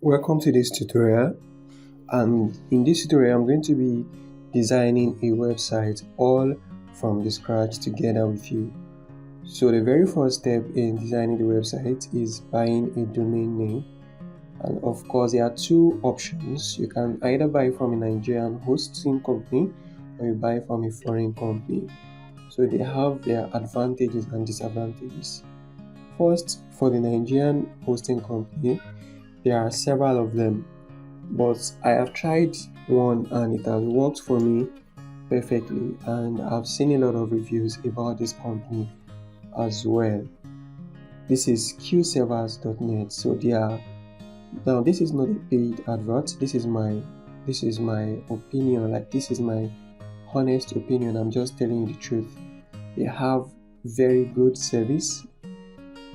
Welcome to this tutorial, and in this tutorial I'm going to be designing a website all from the scratch together with you. So the very first step in designing the website is buying a domain name, and of course there are two options. You can either buy from a Nigerian hosting company or you buy from a foreign company. So they have their advantages and disadvantages. First, for the Nigerian hosting company, there are several of them, but I have tried one and it has worked for me perfectly, and I've seen a lot of reviews about this company as well. This is Qservers.net. So they are, now this is not a paid advert, this is my opinion, like this is my honest opinion. I'm just telling you the truth. They have very good service,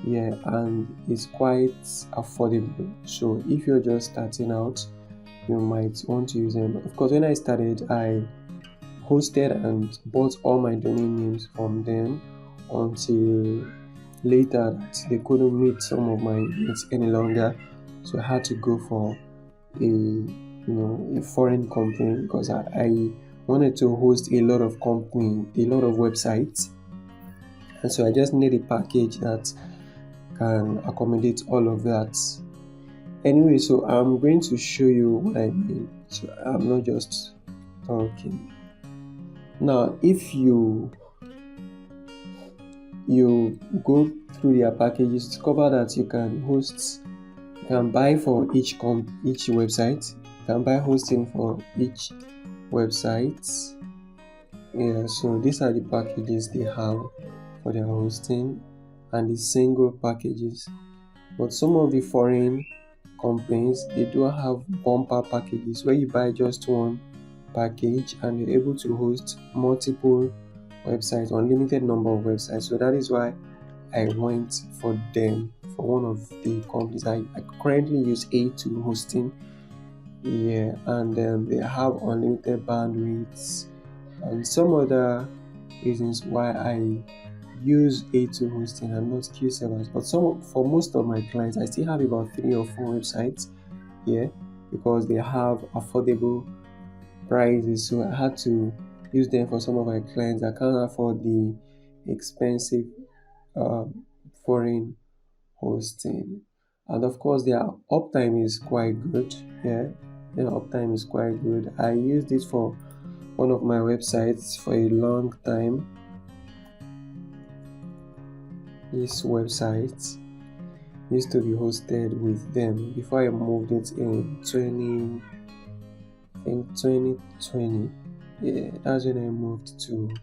and it's quite affordable. So if you're just starting out, you might want to use them. Of course, when I started, I hosted and bought all my domain names from them until later that they couldn't meet some of my needs any longer, so I had to go for a foreign company because I wanted to host a lot of websites, and so I just need a package that can accommodate all of that. Anyway, so I'm going to show you what I mean, so I'm not just talking. Now, if you go through their packages, discover that you can buy for each website. You can buy hosting for each website. So these are the packages they have for their hosting and the single packages. But some of the foreign companies, they do have bumper packages where you buy just one package and you're able to host multiple websites, unlimited number of websites. So that is why I went for them, for one of the companies. I currently use A2 hosting, and they have unlimited bandwidths and some other reasons why I use A2 hosting and not Qservers. But for most of my clients, I still have about 3 or 4 websites here because they have affordable prices. So I had to use them for some of my clients that can't afford the expensive foreign hosting. And of course, their uptime is quite good. Their uptime is quite good. I used it for one of my websites for a long time. This website used to be hosted with them before I moved it in 2020. That's when I moved to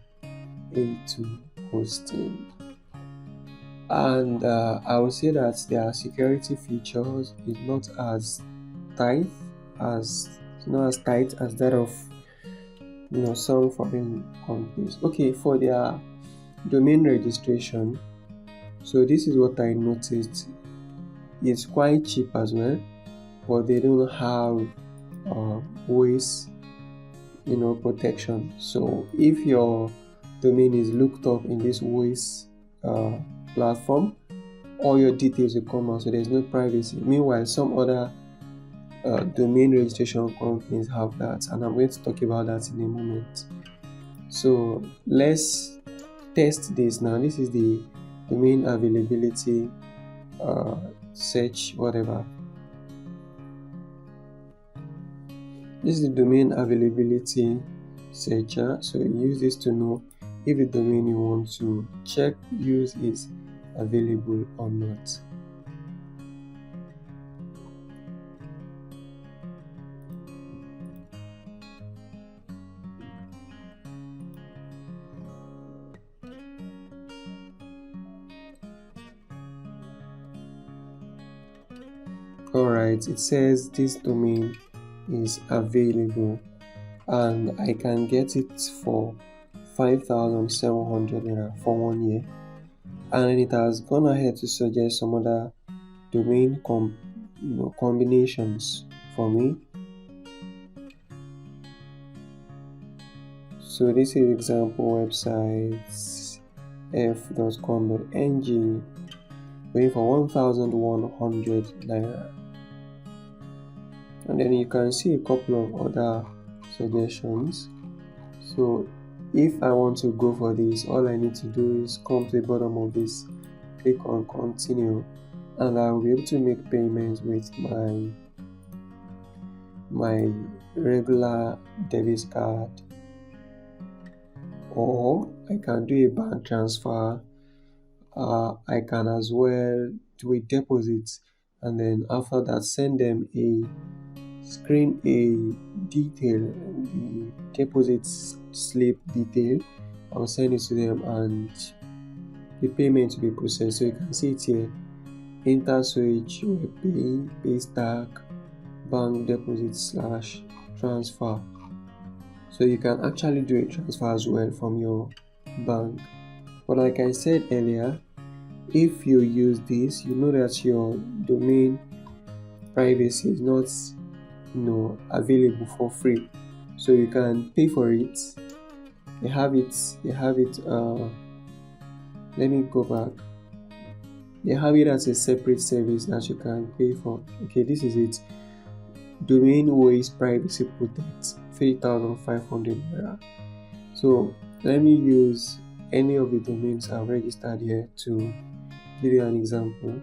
A2 hosting. And I would say that their security features is not as tight as that of some foreign companies. Okay, for their domain registration, so this is what I noticed. It's quite cheap as well, but they don't have voice protection. So if your domain is looked up in this voice platform, all your details will come out, so there's no privacy. Meanwhile, some other domain registration companies have that, and I'm going to talk about that in a moment. So let's test this now. This is the domain availability search, whatever. This is the domain availability searcher. So you use this to know if the domain you want to use is available or not. Alright, it says this domain is available and I can get it for 5,700 naira for 1 year, and it has gone ahead to suggest some other domain combinations for me. So this is example websites f.com.ng going for 1,100 naira. And then you can see a couple of other suggestions. So if I want to go for this, all I need to do is come to the bottom of this, click on continue, and I will be able to make payments with my regular debit card, or I can do a bank transfer. I can as well do a deposit, and then after that send them a detail, the deposit slip detail. I'll send it to them and the payment will be processed. So you can see it here: enter switch, pay stack, bank deposit / transfer. So you can actually do a transfer as well from your bank. But like I said earlier, if you use this, you know that your domain privacy is not available for free, so you can pay for it. You have it let me go back. They have it as a separate service that you can pay for. Okay, this is it: Domain Ways Privacy Protect, 3,500 naira. So let me use any of the domains I've registered here to give you an example.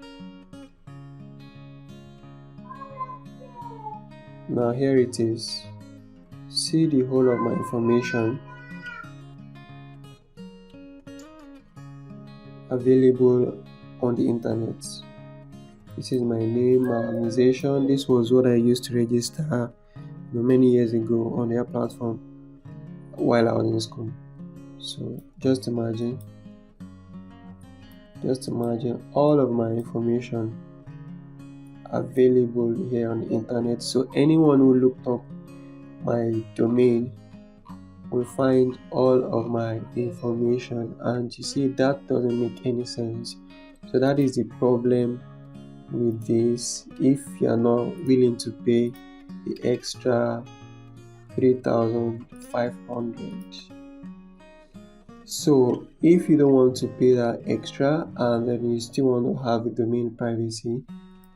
Now here it is. See the whole of my information available on the internet. This is my name, my organization. This was what I used to register many years ago on their platform while I was in school. So just imagine all of my information available here on the internet. So anyone who looked up my domain will find all of my information, and you see that doesn't make any sense. So that is the problem with this. If you are not willing to pay the extra 3,500, so if you don't want to pay that extra and then you still want to have a domain privacy,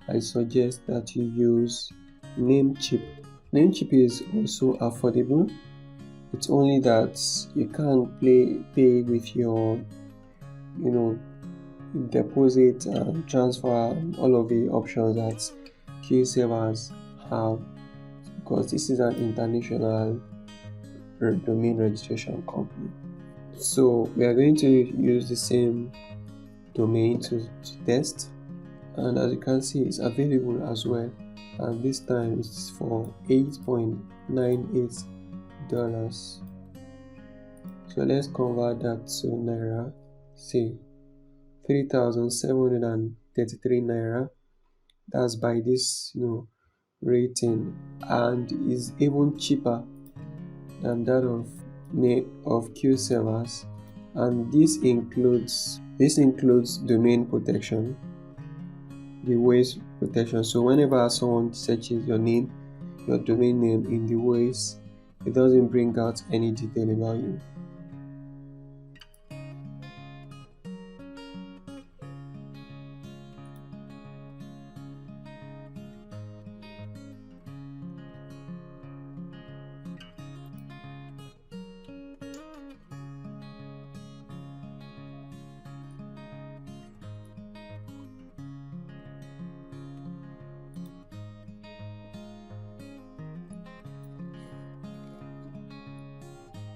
I suggest that you use Namecheap. Namecheap is also affordable. It's only that you can't pay with your deposit and transfer and all of the options that Qservers have, because this is an international domain registration company. So we are going to use the same domain to test, and as you can see, it's available as well, and this time it's for $8.98. So let's convert that to naira. See, 3,733 naira. That's by this rating, and is even cheaper than that of Qservers. And this includes domain protection, the Ways protection. So whenever someone searches your domain name in the Ways, it doesn't bring out any detail about you.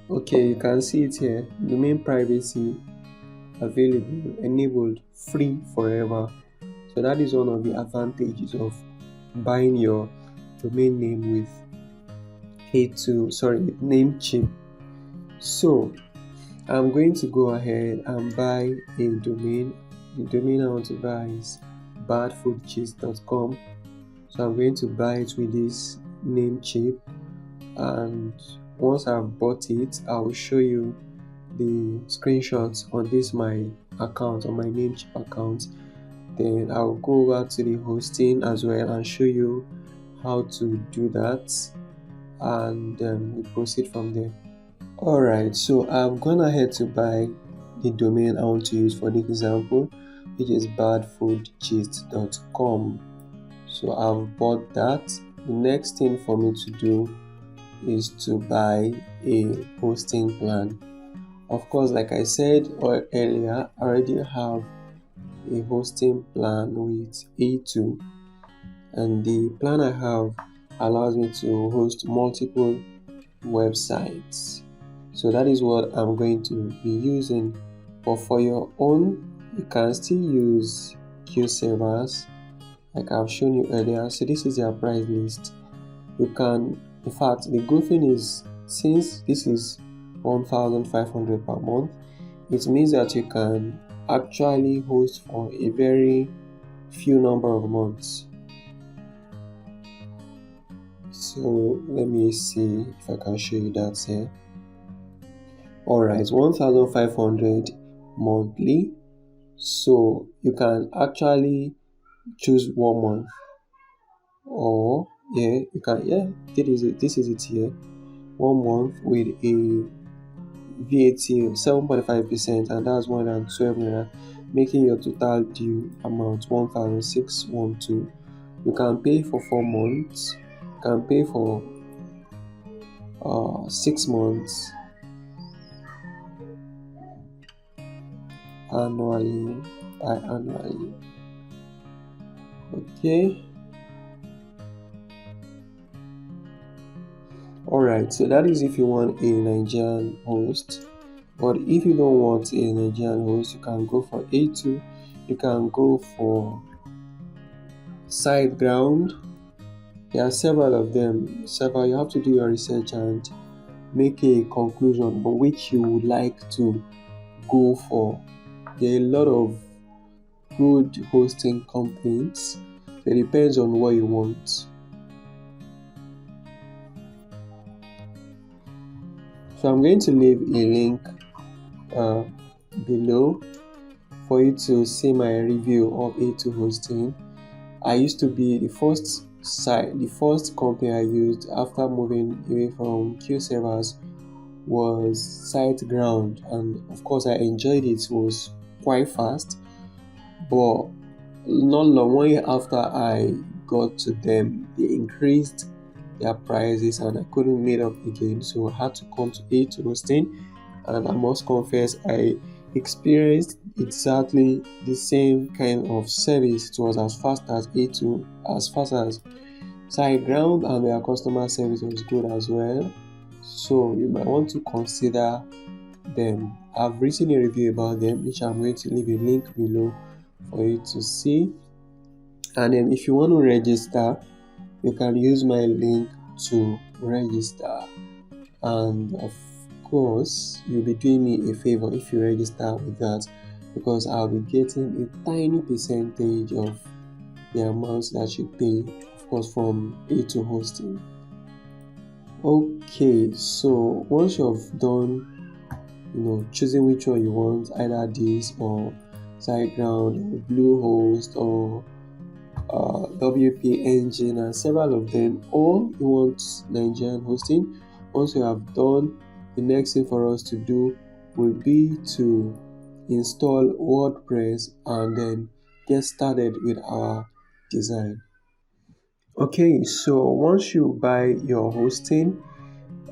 Okay, you can see it here: domain privacy available, enabled, free forever. So that is one of the advantages of buying your domain name with Namecheap. So I'm going to go ahead and buy a domain. The domain I want to buy is badfoodcheese.com. So I'm going to buy it with this Namecheap, and once I've bought it, I will show you the screenshots on my account, on my Namecheap account. Then I'll go over to the hosting as well and show you how to do that, and we proceed from there. Alright, so I've gone ahead to buy the domain I want to use for this example, which is badfoodcheese.com. So I've bought that. the next thing for me to do is to buy a hosting plan. Of course, like I said earlier, I already have a hosting plan with A2, and the plan I have allows me to host multiple websites. So that is what I'm going to be using. But for your own, you can still use Qservers, like I've shown you earlier. So this is their price list. You can, in fact, the good thing is, since this is 1,500 per month, it means that you can actually host for a very few number of months. So let me see if I can show you that here. Alright, 1,500 monthly. So you can actually choose 1 month, or you can, this is it here. 1 month with a VAT of 7.5%, and that's 112 naira, making your total due amount 1,612. You can pay for 4 months, you can pay for 6 months, annually, biannually. Okay. Alright, so that is if you want a Nigerian host. But if you don't want a Nigerian host, you can go for A2, you can go for SiteGround. There are several of them. You have to do your research and make a conclusion on which you would like to go for. There are a lot of good hosting companies. It depends on what you want. So I'm going to leave a link below for you to see my review of A2 hosting. I used to be the first company I used after moving away from Qservers was SiteGround, and of course I enjoyed it. It was quite fast, but not long, 1 year after I got to them, they increased their prices and I couldn't meet up again, so I had to come to A2 hosting, and I must confess I experienced exactly the same kind of service. It was as fast as A2, as fast as SiteGround, and their customer service was good as well. So you might want to consider them. I've written a review about them, which I'm going to leave a link below for you to see. And then if you want to register, you can use my link to register, and of course you'll be doing me a favor if you register with that, because I'll be getting a tiny percentage of the amounts that you pay, of course, from A2 hosting. Okay, so once you've done choosing which one you want, either this or SiteGround or Bluehost or WP Engine and several of them, or you want Nigerian hosting, once you have done, the next thing for us to do will be to install WordPress and then get started with our design. Okay, so once you buy your hosting,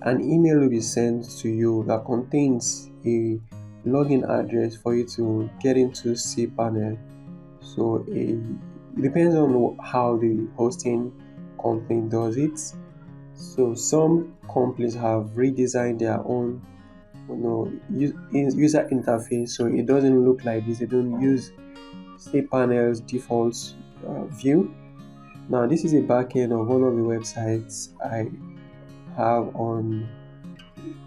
an email will be sent to you that contains a login address for you to get into cPanel. So it depends on how the hosting company does it. So some companies have redesigned their own user interface, so it doesn't look like this. They don't use cPanel's default view. Now this is a backend of one of the websites I have on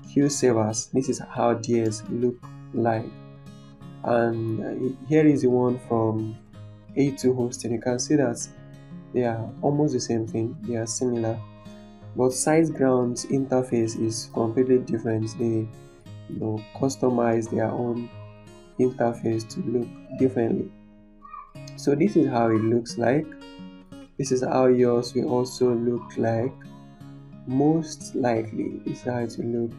Qservers. This is how theirs look like, and here is the one from A2 hosting. You can see that they are almost the same thing, they are similar, but SiteGround's interface is completely different. They customize their own interface to look differently. So this is how it looks like. This is how yours will also look like. Most likely this is how it will look.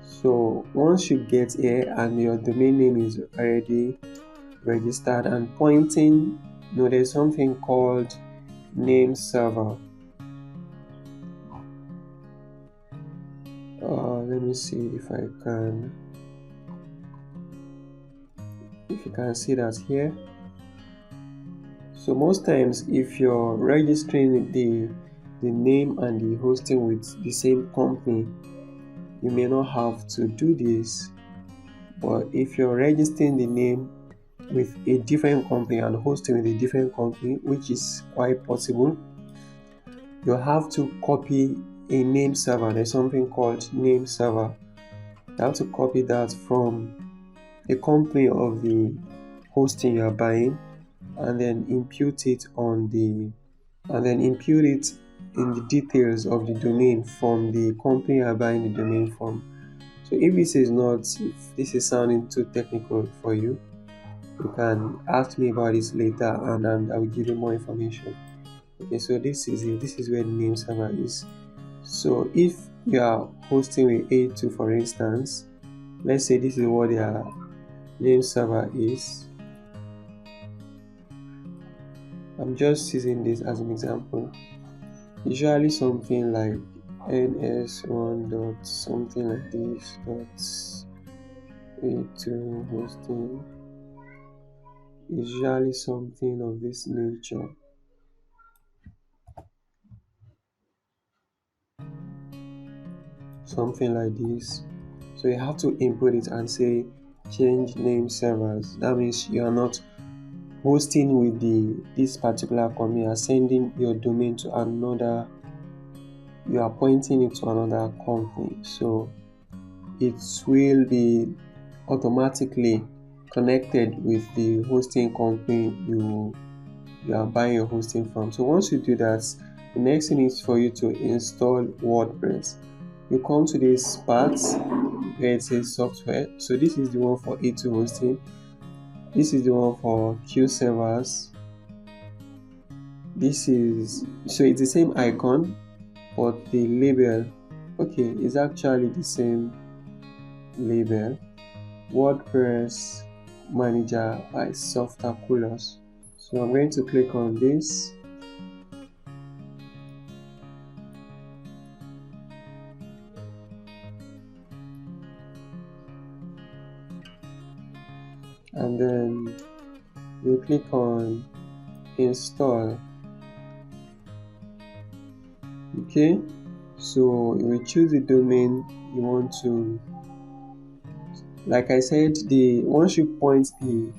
So once you get here and your domain name is already registered and pointing, there's something called name server. Let me see if you can see that here. So most times if you're registering the name and the hosting with the same company, you may not have to do this. But if you're registering the name with a different company and hosting with a different company, which is quite possible, you have to copy a name server. There's something called name server. You have to copy that from the company of the hosting you are buying, and then impute it in the details of the domain from the company you are buying the domain from. So if this is sounding too technical for you, you can ask me about this later, and I will give you more information. Okay, so this is it. This is where the name server is. So if you are hosting with A2, for instance, let's say this is what their name server is. I'm just using this as an example. Usually something like ns1 dot something like this dot A2 hosting, usually something of this nature. Something like this. So you have to input it and say change name servers. That means you are not hosting with this particular company. You are sending your domain to another, you are pointing it to another company, so it will be automatically connected with the hosting company you are buying your hosting from. So once you do that, the next thing is for you to install WordPress. You come to this part where it says software. So this is the one for A2 hosting. This is the one for Qservers. It's the same icon, but the label, is actually the same label. WordPress Manager by Softaculous. So I'm going to click on this. And then you click on install. Okay, so you will choose the domain you want to. Like I said, once you point the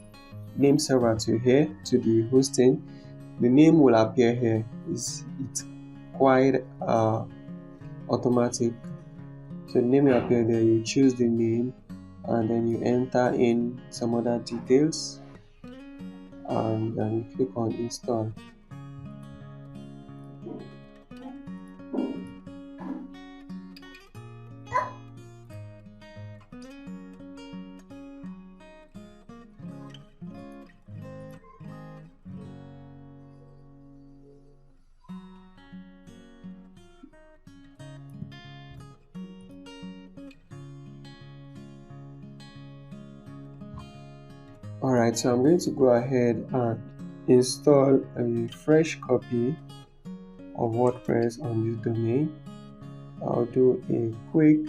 name server to here, to the hosting, the name will appear here. It's quite automatic. So the name will appear there. You choose the name, and then you enter in some other details, and then you click on install. Alright, so I'm going to go ahead and install a fresh copy of WordPress on this domain. I'll do a quick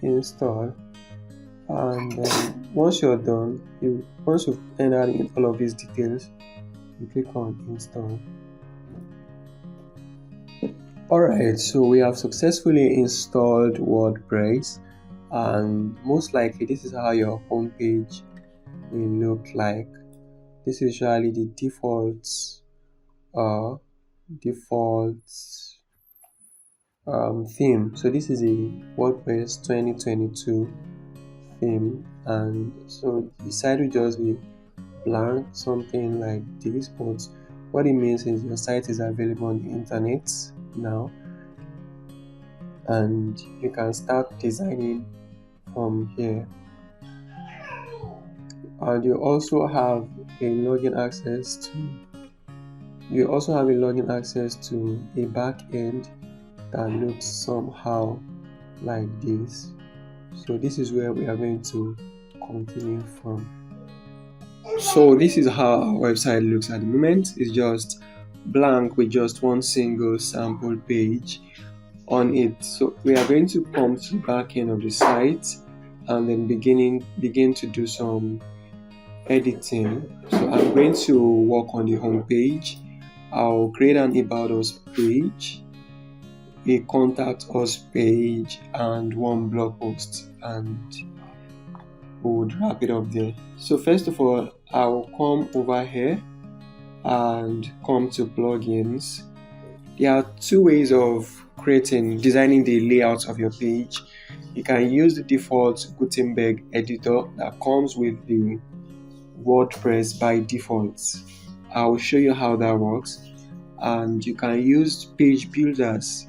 install, and then once you're done, once you've entered in all of these details, you click on install. Alright, so we have successfully installed WordPress, and most likely this is how your homepage will look like. This is usually the default theme. So this is a WordPress 2022 theme, and so the site will just be blank, something like this. But what it means is your site is available on the internet now, and you can start designing from here. And you also have a login access to a back end that looks somehow like this. So this is where we are going to continue from. So this is how our website looks at the moment. It's just blank with just one single sample page, on it. So we are going to come to the back end of the site and then begin to do some editing. So I'm going to work on the home page. I'll create an about us page, a contact us page, and one blog post, and we would wrap it up there. So first of all, I'll come over here and come to plugins. There are two ways of designing the layout of your page. You can use the default Gutenberg editor that comes with the WordPress by default. I'll show you how that works. And you can use page builders.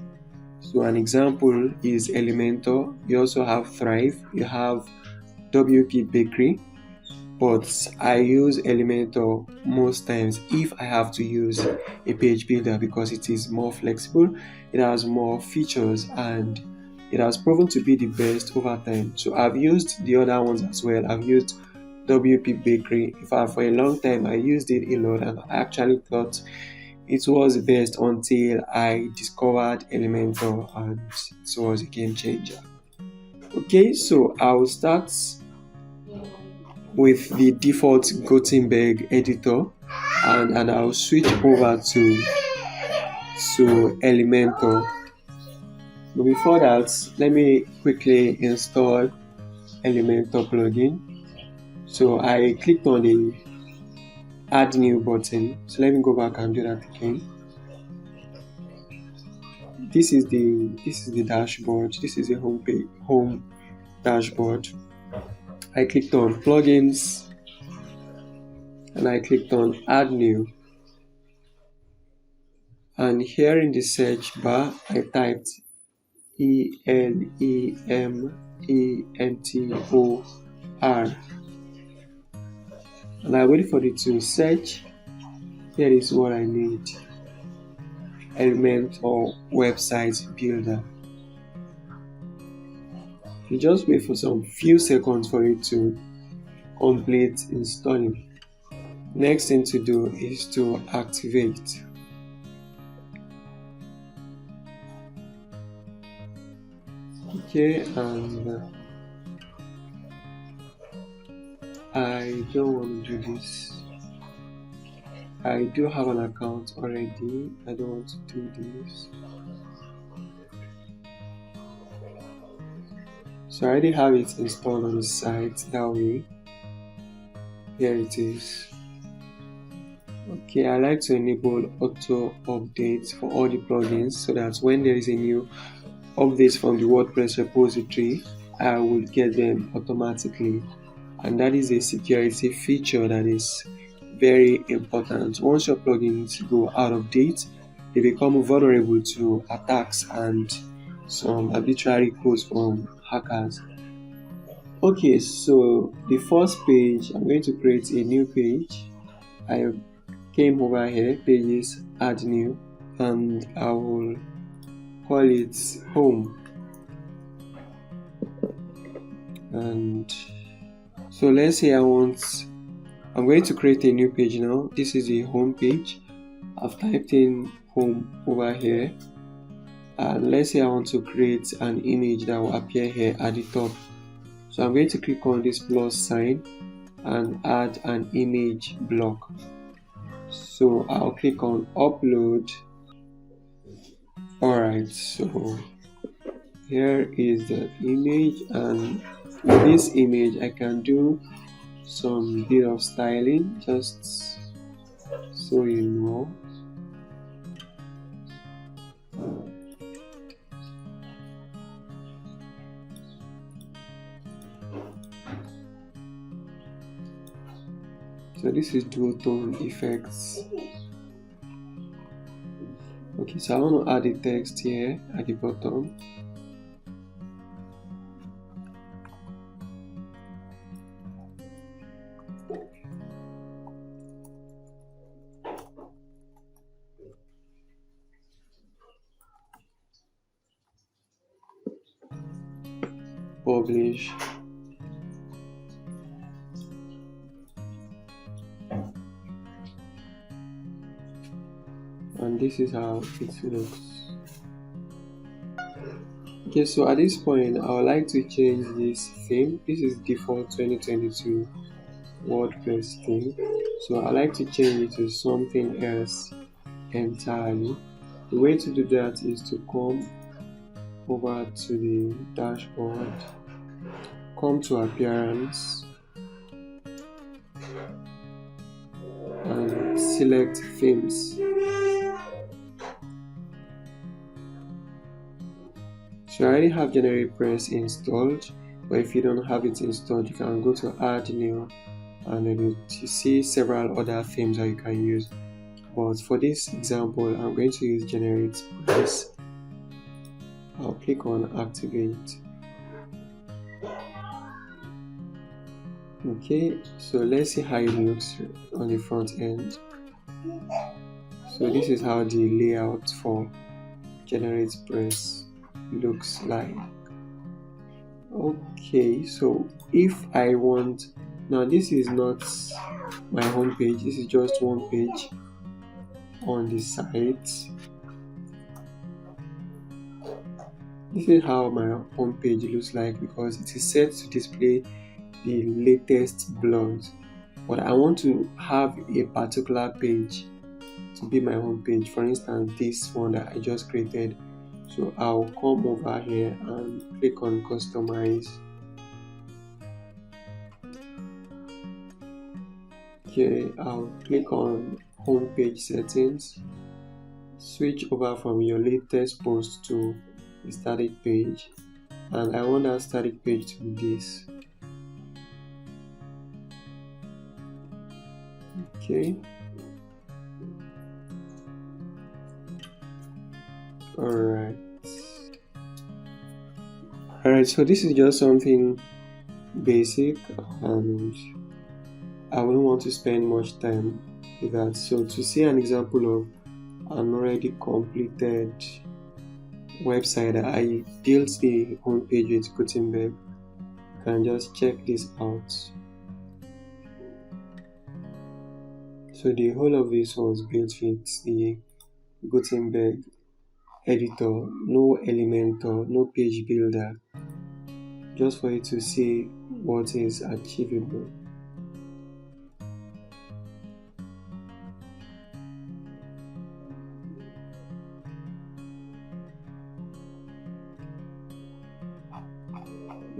So an example is Elementor. You also have Thrive. You have WP Bakery. But I use Elementor most times if I have to use a page builder because it is more flexible, it has more features, and it has proven to be the best over time. So I've used the other ones as well. I've used WP Bakery. In fact, for a long time I used it a lot, and I actually thought it was the best until I discovered Elementor, and it was a game changer. Okay, so I'll start with the default Gutenberg editor, and I'll switch over to Elementor. But before that, let me quickly install Elementor plugin. So I clicked on the add new button. So let me go back and do that again. This is the dashboard. This is a home dashboard. I clicked on plugins and I clicked on add new, and here in the search bar I typed ELEMENTOR and I wait for it to search. Here is what I need: Elementor website builder. You just wait for some few seconds for it to complete installing. Next thing to do is to activate. Okay, and I don't want to do this. I do have an account already. I don't want to do this. So I already have it installed on the site that way. Here it is. Okay, I like to enable auto updates for all the plugins so that when there is a new update from the WordPress repository, I will get them automatically. And that is a security feature that is very important. Once your plugins go out of date, they become vulnerable to attacks and some arbitrary codes from hackers. Okay, so the first page, I'm going to create a new page. I came over here, pages, add new, and I will call it home. And so let's say I'm going to create a new page now. This is a home page. I've typed in home over here, and let's say I want to create an image that will appear here at the top. So I'm going to click on this plus sign and add an image block. So I'll click on upload. Alright, so here is the image, and with this image I can do some bit of styling just so you know. So this is dual tone effects. Okay, so I want to add a text here at the bottom. Publish. And this is how it looks. Okay, so at this point I would like to change this theme. This is default 2022 WordPress theme, so I like to change it to something else entirely. The way to do that is to come over to the dashboard, come to appearance and select themes. So I already have GeneratePress installed, but if you don't have it installed, you can go to add new and then you see several other themes that you can use. But for this example, I'm going to use GeneratePress. I'll click on activate. Okay, so let's see how it looks on the front end. So this is how the layout for GeneratePress looks like. Okay, so if I want, now this is not my home page, this is just one page on the site. This is how my home page looks like because it is set to display the latest blogs, but I want to have a particular page to be my home page. For instance, this one that I just created. So I'll come over here and click on customize. Okay, I'll click on home page settings, switch over from your latest post to the static page, and I want that static page to be this. Okay, alright, so this is just something basic and I wouldn't want to spend much time with that. So to see an example of an already completed website that I built the homepage with Gutenberg, you can just check this out. So the whole of this was built with the Gutenberg editor, no Elementor, no page builder, just for you to see what is achievable.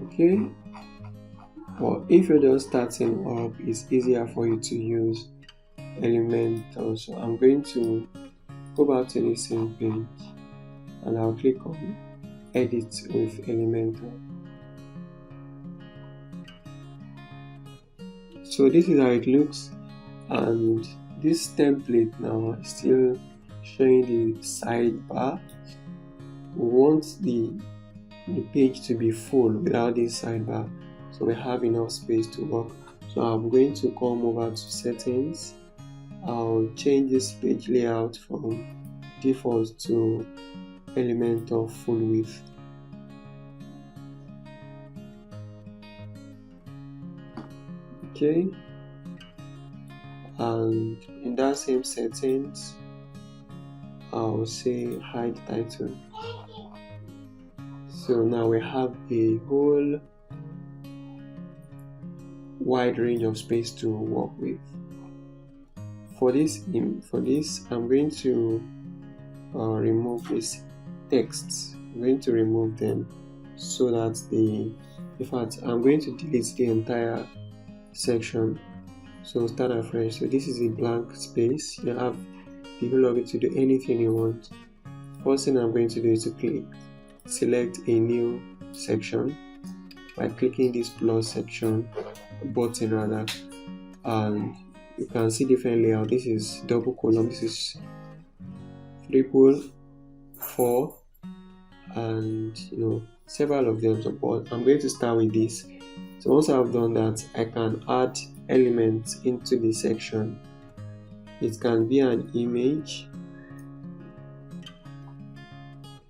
Okay, well, if you're just starting up, it's easier for you to use Elementor. So I'm going to go back to the same page and I'll click on edit with Elementor. So this is how it looks, and this template now is still showing the sidebar. We want the page to be full without this sidebar, so we have enough space to work. So I'm going to come over to settings. I'll change this page layout from default to Elementor full width. Okay, and in that same settings I'll say hide title. So now we have a whole wide range of space to work with. For this I'm going to remove these texts. I'm going to remove them so that in fact I'm going to delete the entire section. So start afresh. So this is a blank space. You have the whole of it to do anything you want. First thing I'm going to do is to select a new section by clicking this plus section button rather, and you can see different layout. This is double column, this is triple, 4, and several of them. So but I'm going to start with this. So once I've done that, I can add elements into the section. It can be an image,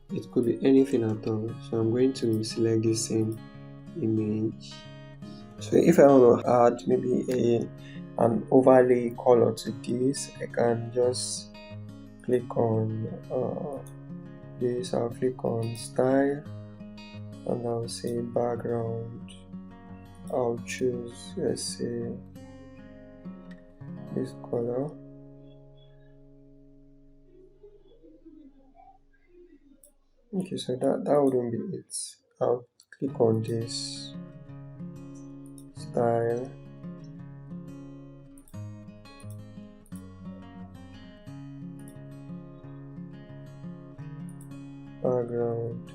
it could be anything at all. So I'm going to select the same image. So if I want to add maybe an overlay color to this, I can just click on this. I'll click on style and I'll say background. I'll choose, let's say, this color. Okay, so that wouldn't be it. I'll click on this style. Background.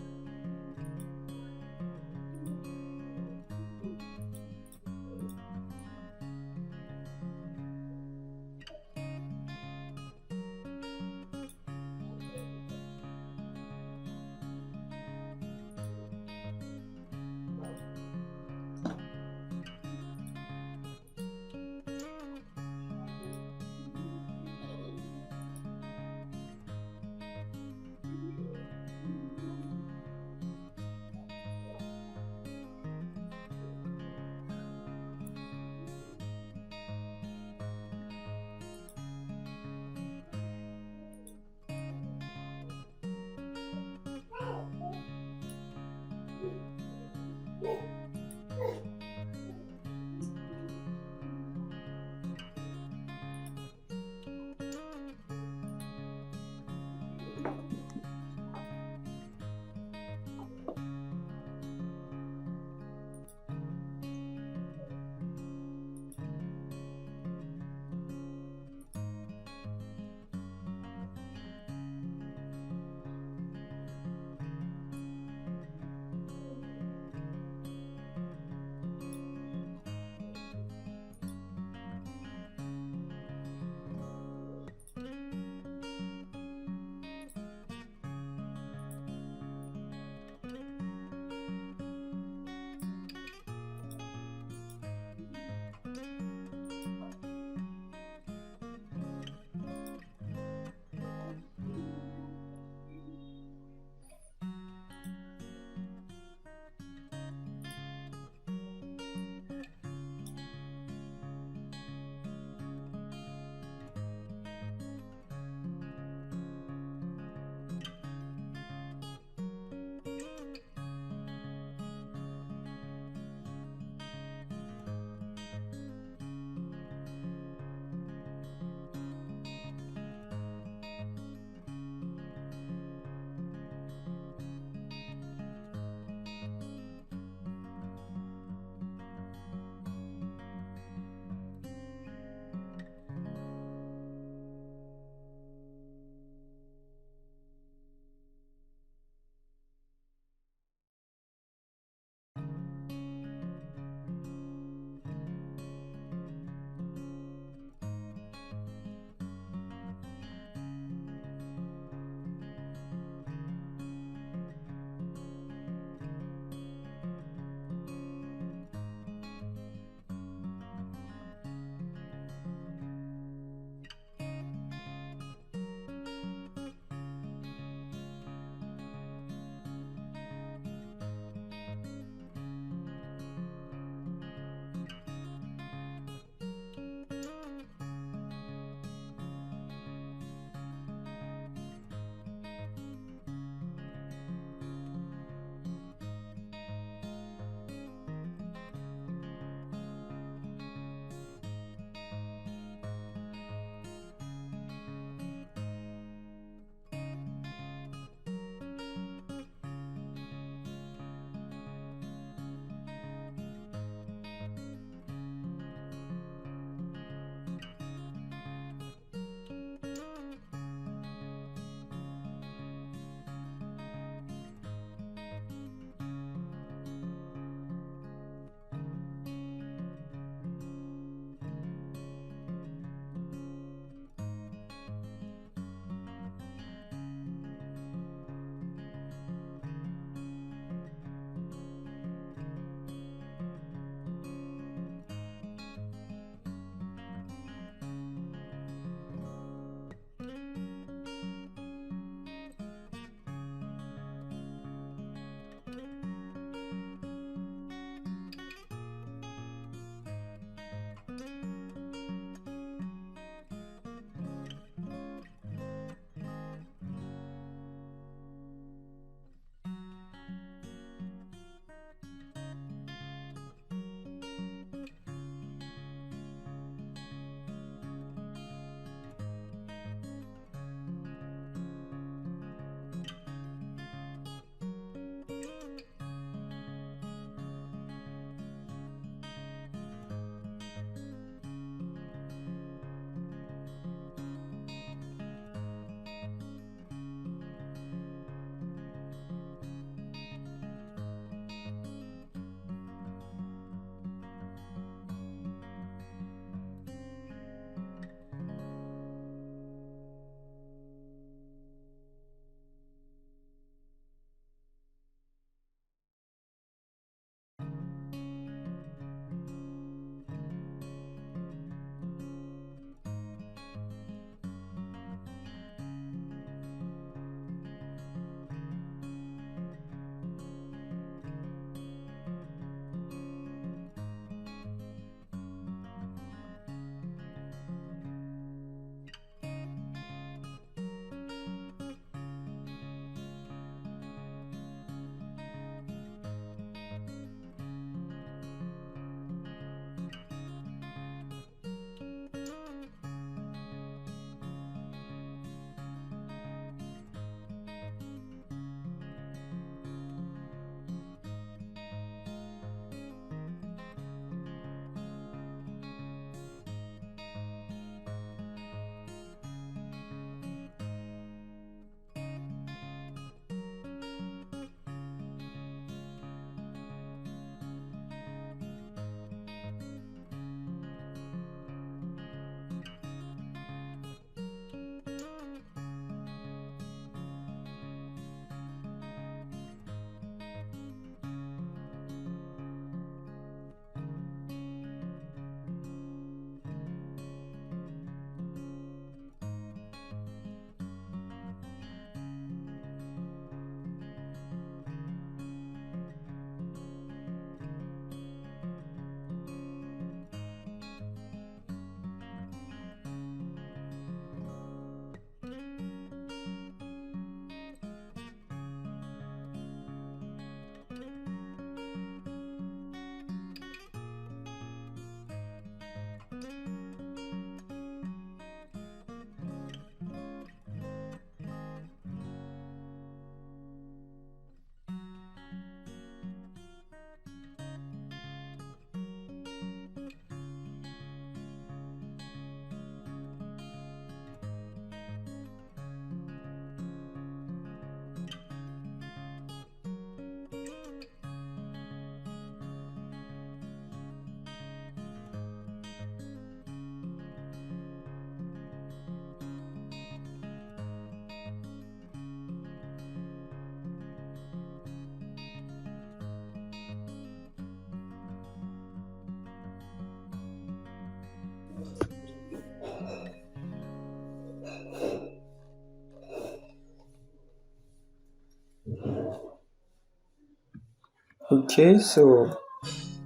Okay, so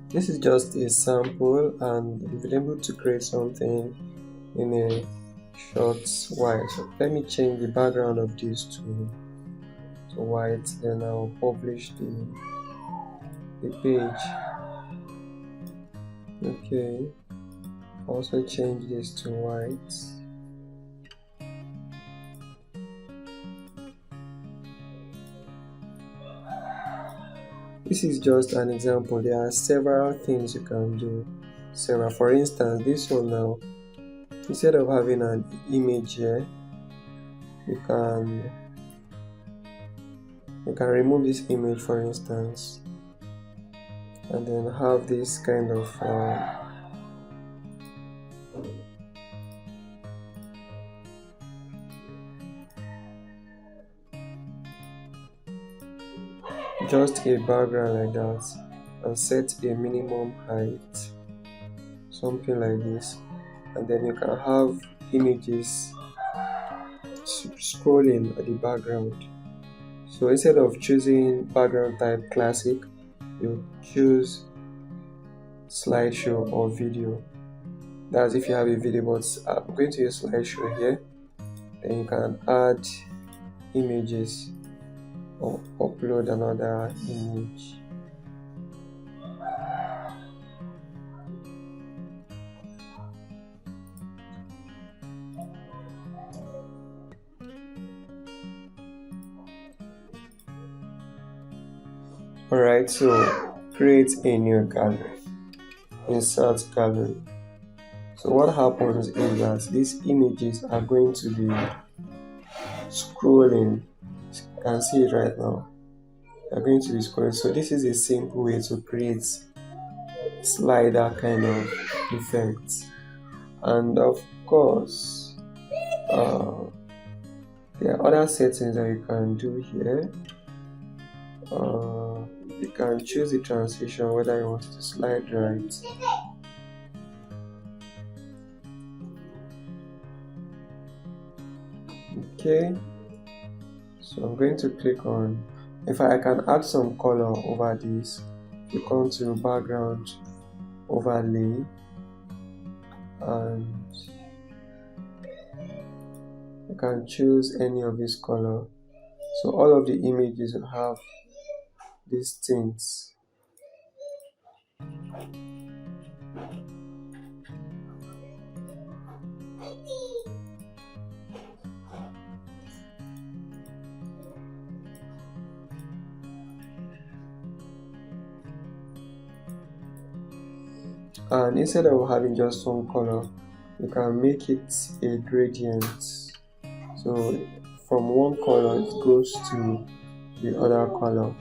this is just a sample, and we've been able to create something in a short while. So let me change the background of this to white, then I'll publish the page. Okay, also change this to white. This is just an example. There are several things you can do. For instance, this one now, instead of having an image here, you can remove this image, for instance, and then have this kind of just a background like that, and set a minimum height, something like this, and then you can have images scrolling at the background. So instead of choosing background type classic, you choose slideshow or video. That's if you have a video, but I'm going to use slideshow here. Then you can add images or upload another image. Alright, so create a new gallery. Insert gallery. So what happens is that these images are going to be scrolling. You can see it right now. They're going to be scrolling. So this is a simple way to create slider kind of effect. And of course, there are other settings that you can do here. You can choose the transition, whether you want it to slide right. Okay, so I'm going to click on, if I can add some color over this, you come to background overlay, and you can choose any of this color. So all of the images will have these tints. And instead of having just one color, you can make it a gradient. So from one color it goes to the other color.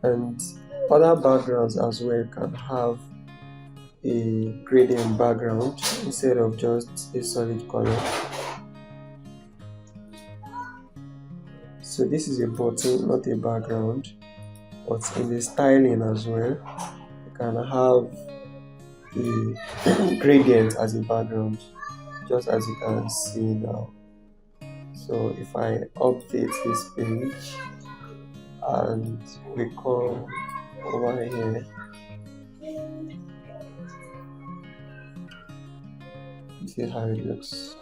And other backgrounds as well can have a gradient background instead of just a solid color. So this is a button, not a background, but in the styling as well, you can have a gradient as a background, just as you can see now. So if I update this page and we come over here, this is how it looks.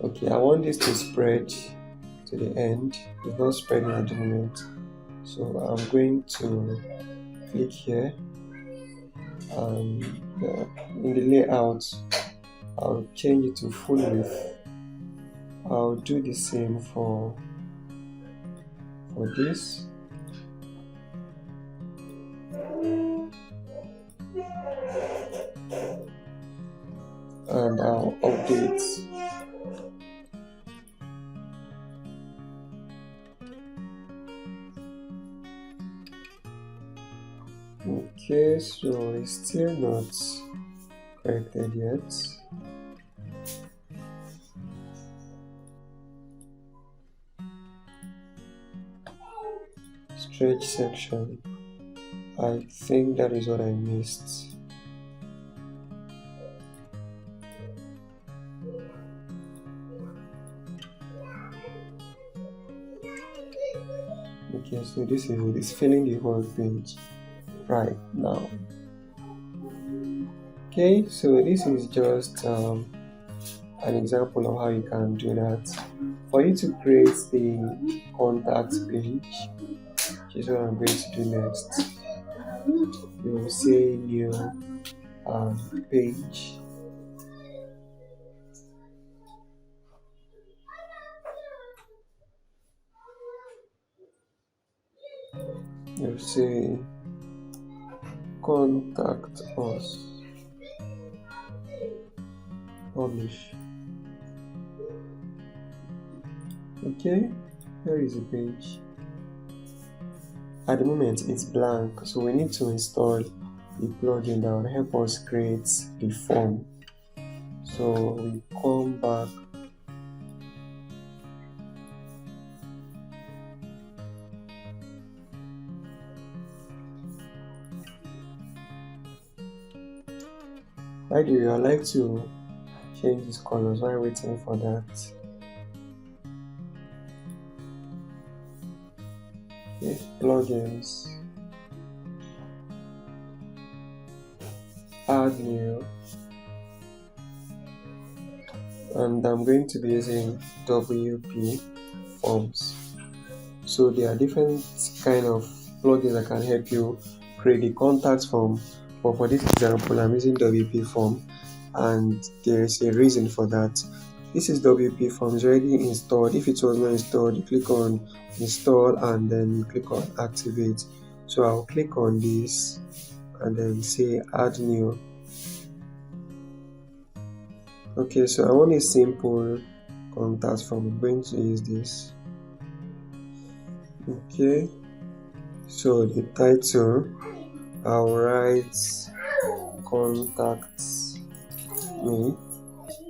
Okay, I want this to spread to the end. It's not spreading at the moment, so I'm going to click here, and in the layout I'll change it to full width. I'll do the same for this. And I'll update. Okay, so it's still not corrected yet. Stretch section. I think that is what I missed. Okay, so this is it. It's filling the whole page right now. Okay, so this is just an example of how you can do that. For you to create the contact page, which is what I'm going to do next, you will say new page. You say contact us, publish. Okay, here is the page. At the moment it's blank, so we need to install a plugin that will help us create the form. So we come back Why do you like to change these colors while waiting for that? Okay, plugins, add new, and I'm going to be using WP forms. So there are different kind of plugins that can help you create the contacts form, but for this example I'm using WP form, and there is a reason for that. This is WP form, is already installed. If it was not installed, you click on install and then you click on activate. So I'll click on this and then say add new. Okay, so I want a simple contact form. I'm going to use this. Okay, so the title, I'll write contact me,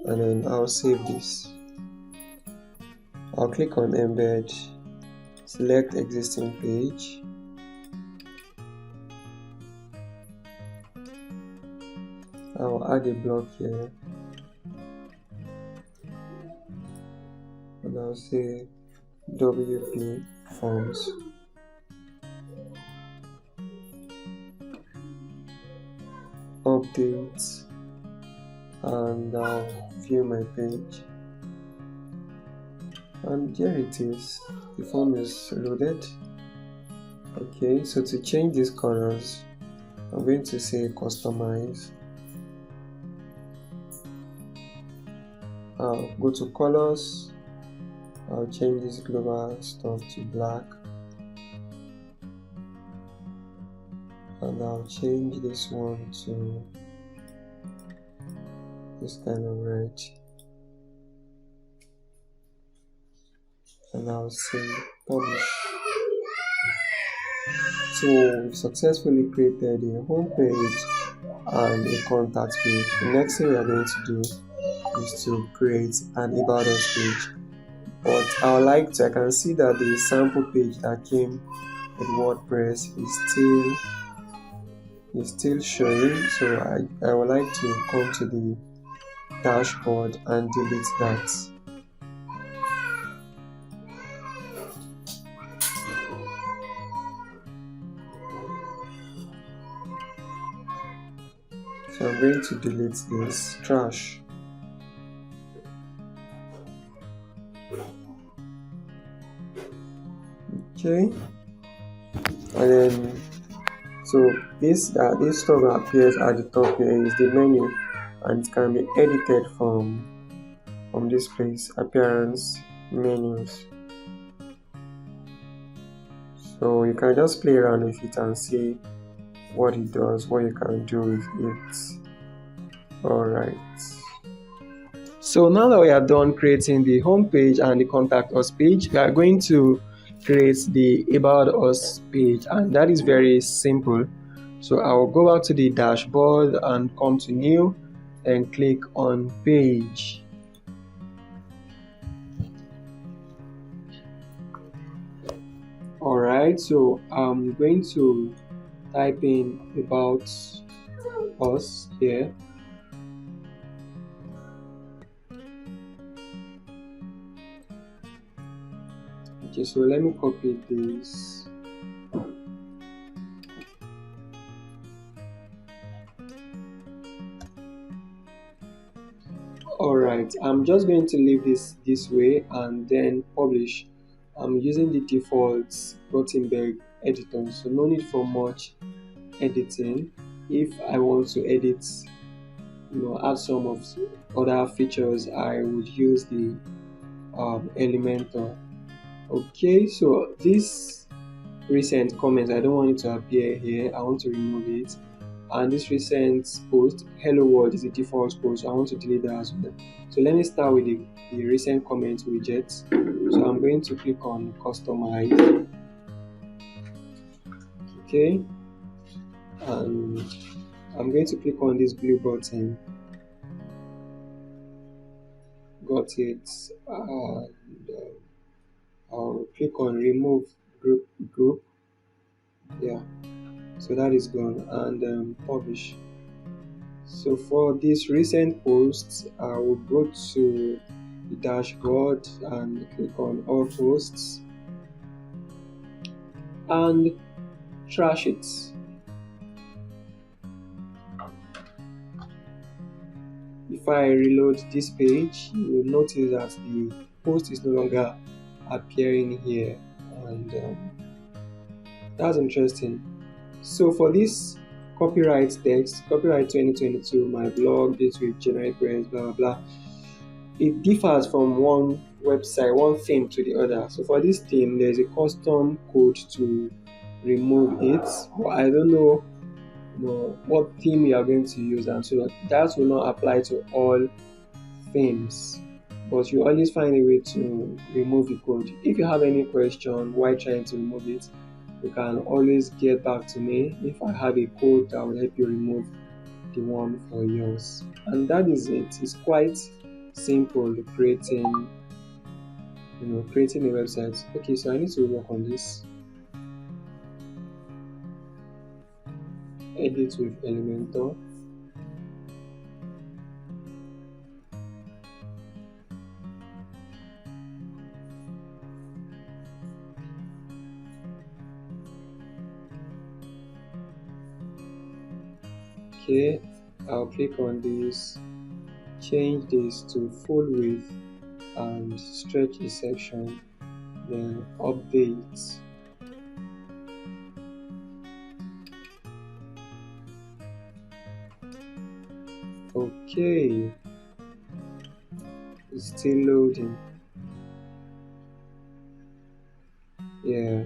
and then I'll save this. I'll click on embed, select existing page, I'll add a block here, and I'll say WP forms. Update, and I'll view my page, and there it is. The form is loaded. Okay, so to change these colors, I'm going to say customize. I'll go to colors, I'll change this global stuff to black, and I'll change this one to this kind of red, and I'll say publish. So we've successfully created a home page and a contact page. The next thing we are going to do is to create an about us page. But I can see that the sample page that came with WordPress is still showing. So I would like to come to the dashboard and delete that. So I'm going to delete this trash. Okay, and then so this stuff that appears at the top here is the menu, and it can be edited from this place, appearance, menus. So you can just play around with it and see what it does, what you can do with it. Alright, so now that we are done creating the home page and the contact us page, we are going to create the about us page, and that is very simple. So I will go back to the dashboard and come to new and click on page. Alright, so I'm going to type in about us here. Okay, so let me copy this. Alright, I'm just going to leave this way and then publish. I'm using the default Gutenberg editor, so no need for much editing. If I want to edit, add some of other features, I would use the Elementor. Okay, so this recent comments, I don't want it to appear here. I want to remove it. And this recent post, hello world, is the default post, so I want to delete that as well. So let me start with the recent comment widget. So I'm going to click on customize. Okay, and I'm going to click on this blue button. Got it. And I'll click on remove group. Yeah, so that is gone, and publish. So for this recent posts, I will go to the dashboard and click on all posts and trash it. If I reload this page, you will notice that the post is no longer appearing here, and that's interesting. So for this copyright text, copyright 2022, my blog, this with generic brands, blah blah blah, it differs from one website, one theme to the other. So for this theme, there's a custom code to remove it, but I don't know, what theme you are going to use, and so that will not apply to all themes, but you always find a way to remove the code. If you have any question while trying to remove it, you can always get back to me. If I have a code that will help you remove the one for yours. And that is it. It's quite simple creating a website. Okay, so I need to work on this. Edit with Elementor. Okay, I'll click on this, change this to full width and stretch the section, then update. Okay, it's still loading. Yeah,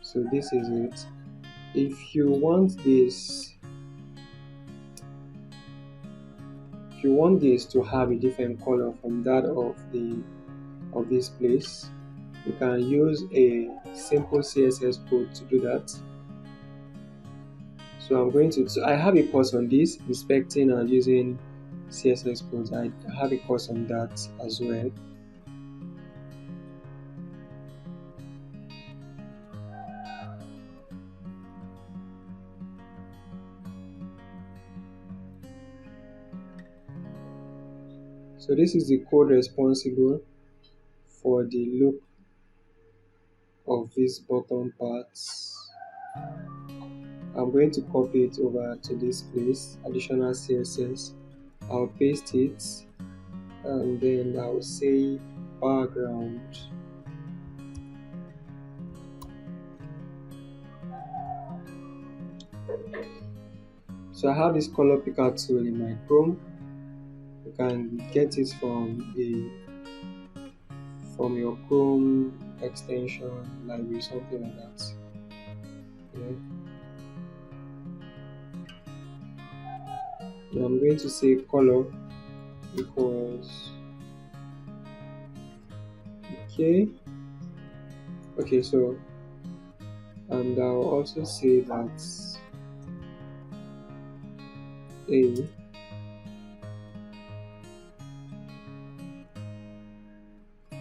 so this is it. If you want this to have a different color from that of this place, you can use a simple CSS code to do that. So I have a course on this, inspecting and using CSS codes. I have a course on that as well. So this is the code responsible for the look of these bottom parts. I'm going to copy it over to this place, additional CSS. I'll paste it, and then I'll say background. So I have this color picker tool in my Chrome. You can get it from your Chrome extension library, something like that. Yeah. Now I'm going to say color equals okay, so, and I'll also say that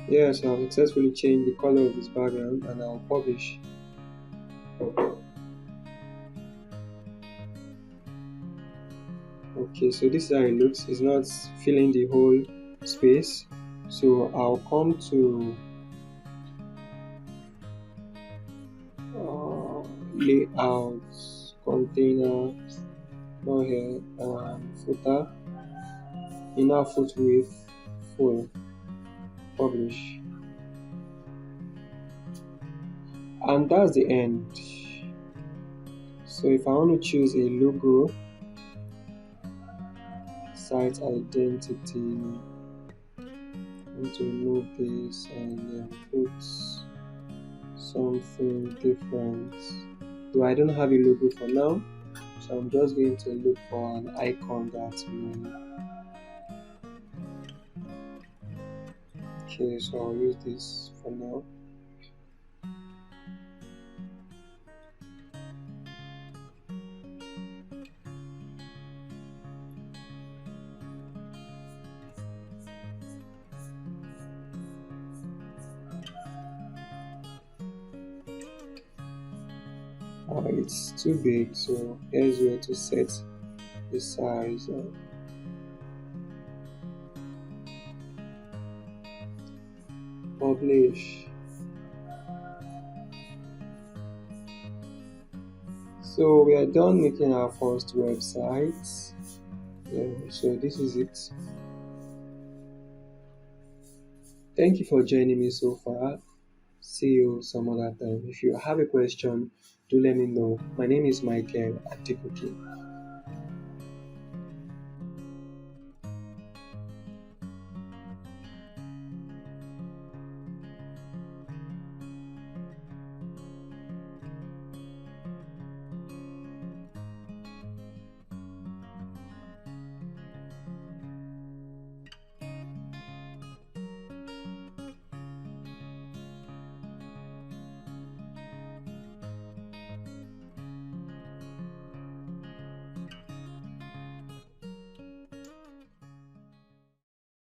yes, I've successfully changed the color of this background, and I'll publish. Okay, so this is how it looks. It's not filling the whole space, so I'll come to layout, container, not here, footer, inner foot width, full, publish, and that's the end. So if I want to choose a logo, site identity, I want to remove this and then put something different. So I don't have a logo for now, so I'm just going to look for an icon that will. Okay, so I'll use this for now. It's too big, so here's where to set the size. Publish. So we are done making our first website. So this is it. Thank you for joining me so far. See you some other time. If you have a question, do let me know. My name is Michael Atikuki.